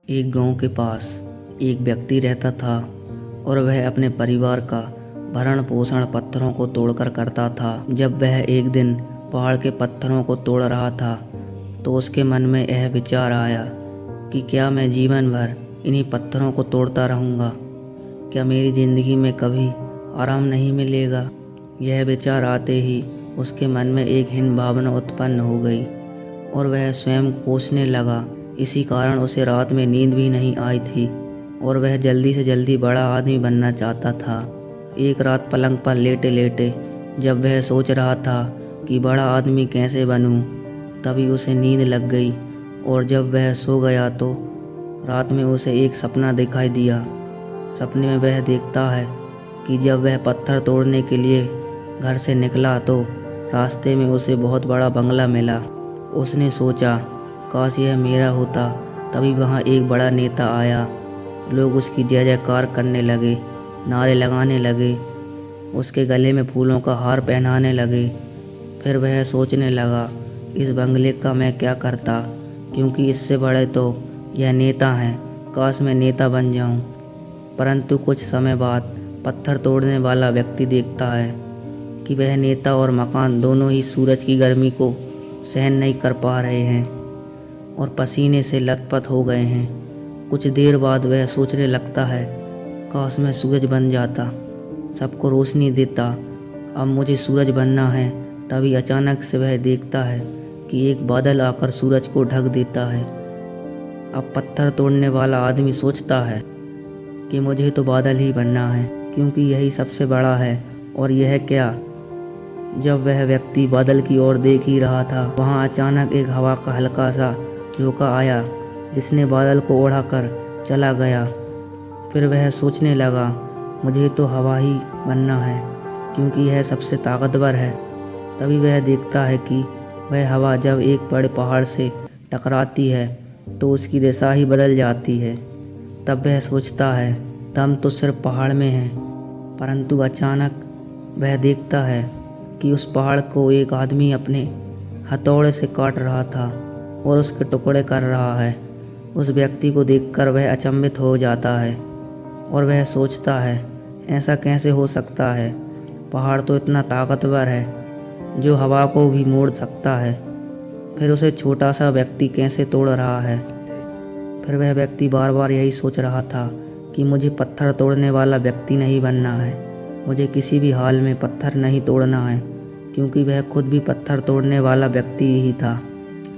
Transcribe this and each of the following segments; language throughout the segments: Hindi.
एक गांव के पास एक व्यक्ति रहता था और वह अपने परिवार का भरण पोषण पत्थरों को तोड़कर करता था। जब वह एक दिन पहाड़ के पत्थरों को तोड़ रहा था तो उसके मन में यह विचार आया कि क्या मैं जीवन भर इन्हीं पत्थरों को तोड़ता रहूँगा? क्या मेरी ज़िंदगी में कभी आराम नहीं मिलेगा? यह विचार आते ही उसके मन में एक हीन भावना उत्पन्न हो गई और वह स्वयं को कोसने लगा। इसी कारण उसे रात में नींद भी नहीं आई थी और वह जल्दी से जल्दी बड़ा आदमी बनना चाहता था। एक रात पलंग पर लेटे लेटे जब वह सोच रहा था कि बड़ा आदमी कैसे बनूं, तभी उसे नींद लग गई और जब वह सो गया तो रात में उसे एक सपना दिखाई दिया। सपने में वह देखता है कि जब वह पत्थर तोड़ने के लिए घर से निकला तो रास्ते में उसे बहुत बड़ा बंगला मिला। उसने सोचा काश यह मेरा होता। तभी वहाँ एक बड़ा नेता आया। लोग उसकी जय जयकार करने लगे, नारे लगाने लगे, उसके गले में फूलों का हार पहनाने लगे। फिर वह सोचने लगा इस बंगले का मैं क्या करता, क्योंकि इससे बड़े तो यह नेता हैं, काश मैं नेता बन जाऊं। परंतु कुछ समय बाद पत्थर तोड़ने वाला व्यक्ति देखता है कि वह नेता और मकान दोनों ही सूरज की गर्मी को सहन नहीं कर पा रहे हैं और पसीने से लथपथ हो गए हैं। कुछ देर बाद वह सोचने लगता है काश मैं सूरज बन जाता, सबको रोशनी देता। अब मुझे सूरज बनना है। तभी अचानक से वह देखता है कि एक बादल आकर सूरज को ढक देता है। अब पत्थर तोड़ने वाला आदमी सोचता है कि मुझे तो बादल ही बनना है, क्योंकि यही सबसे बड़ा है। और यह क्या? जब वह व्यक्ति बादल की ओर देख ही रहा था, वहाँ अचानक एक हवा का हल्का सा झोंका आया जिसने बादल को उड़ाकर चला गया। फिर वह सोचने लगा मुझे तो हवा ही बनना है, क्योंकि यह सबसे ताकतवर है। तभी वह देखता है कि वह हवा जब एक बड़े पहाड़ से टकराती है तो उसकी दिशा ही बदल जाती है। तब वह सोचता है दम तो सिर्फ पहाड़ में है। परंतु अचानक वह देखता है कि उस पहाड़ को एक आदमी अपने हथौड़े से काट रहा था और उसके टुकड़े कर रहा है। उस व्यक्ति को देखकर वह अचंभित हो जाता है और वह सोचता है ऐसा कैसे हो सकता है? पहाड़ तो इतना ताकतवर है जो हवा को भी मोड़ सकता है, फिर उसे छोटा सा व्यक्ति कैसे तोड़ रहा है? फिर वह व्यक्ति बार बार यही सोच रहा था कि मुझे पत्थर तोड़ने वाला व्यक्ति नहीं बनना है, मुझे किसी भी हाल में पत्थर नहीं तोड़ना है, क्योंकि वह खुद भी पत्थर तोड़ने वाला व्यक्ति ही था।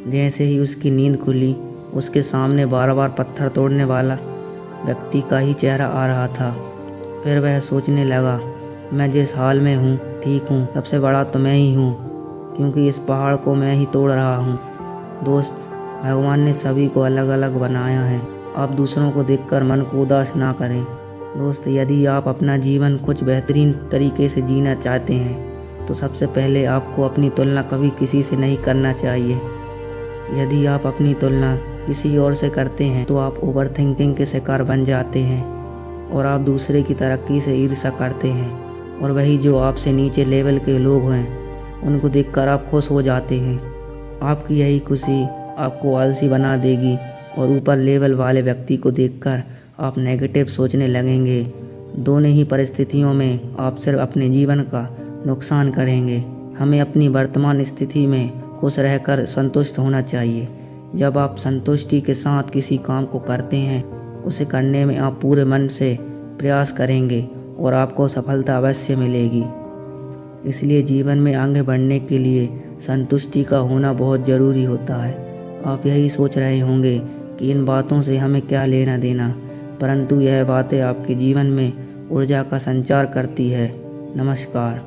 जैसे ही उसकी नींद खुली, उसके सामने बार बार पत्थर तोड़ने वाला व्यक्ति का ही चेहरा आ रहा था। फिर वह सोचने लगा मैं जिस हाल में हूँ ठीक हूँ, सबसे बड़ा तो मैं ही हूँ, क्योंकि इस पहाड़ को मैं ही तोड़ रहा हूँ। दोस्त, भगवान ने सभी को अलग अलग बनाया है। आप दूसरों को देखकर मन को उदास ना करें। दोस्त, यदि आप अपना जीवन कुछ बेहतरीन तरीके से जीना चाहते हैं तो सबसे पहले आपको अपनी तुलना कभी किसी से नहीं करना चाहिए। यदि आप अपनी तुलना किसी और से करते हैं तो आप ओवर थिंकिंग के शिकार बन जाते हैं और आप दूसरे की तरक्की से ईर्ष्या करते हैं। और वही जो आपसे नीचे लेवल के लोग हैं उनको देखकर आप खुश हो जाते हैं। आपकी यही खुशी आपको आलसी बना देगी और ऊपर लेवल वाले व्यक्ति को देखकर आप नेगेटिव सोचने लगेंगे। दोनों ही परिस्थितियों में आप सिर्फ अपने जीवन का नुकसान करेंगे। हमें अपनी वर्तमान स्थिति में खुश रहकर संतुष्ट होना चाहिए। जब आप संतुष्टि के साथ किसी काम को करते हैं, उसे करने में आप पूरे मन से प्रयास करेंगे और आपको सफलता अवश्य मिलेगी। इसलिए जीवन में आगे बढ़ने के लिए संतुष्टि का होना बहुत ज़रूरी होता है। आप यही सोच रहे होंगे कि इन बातों से हमें क्या लेना देना, परंतु यह बातें आपके जीवन में ऊर्जा का संचार करती है। नमस्कार।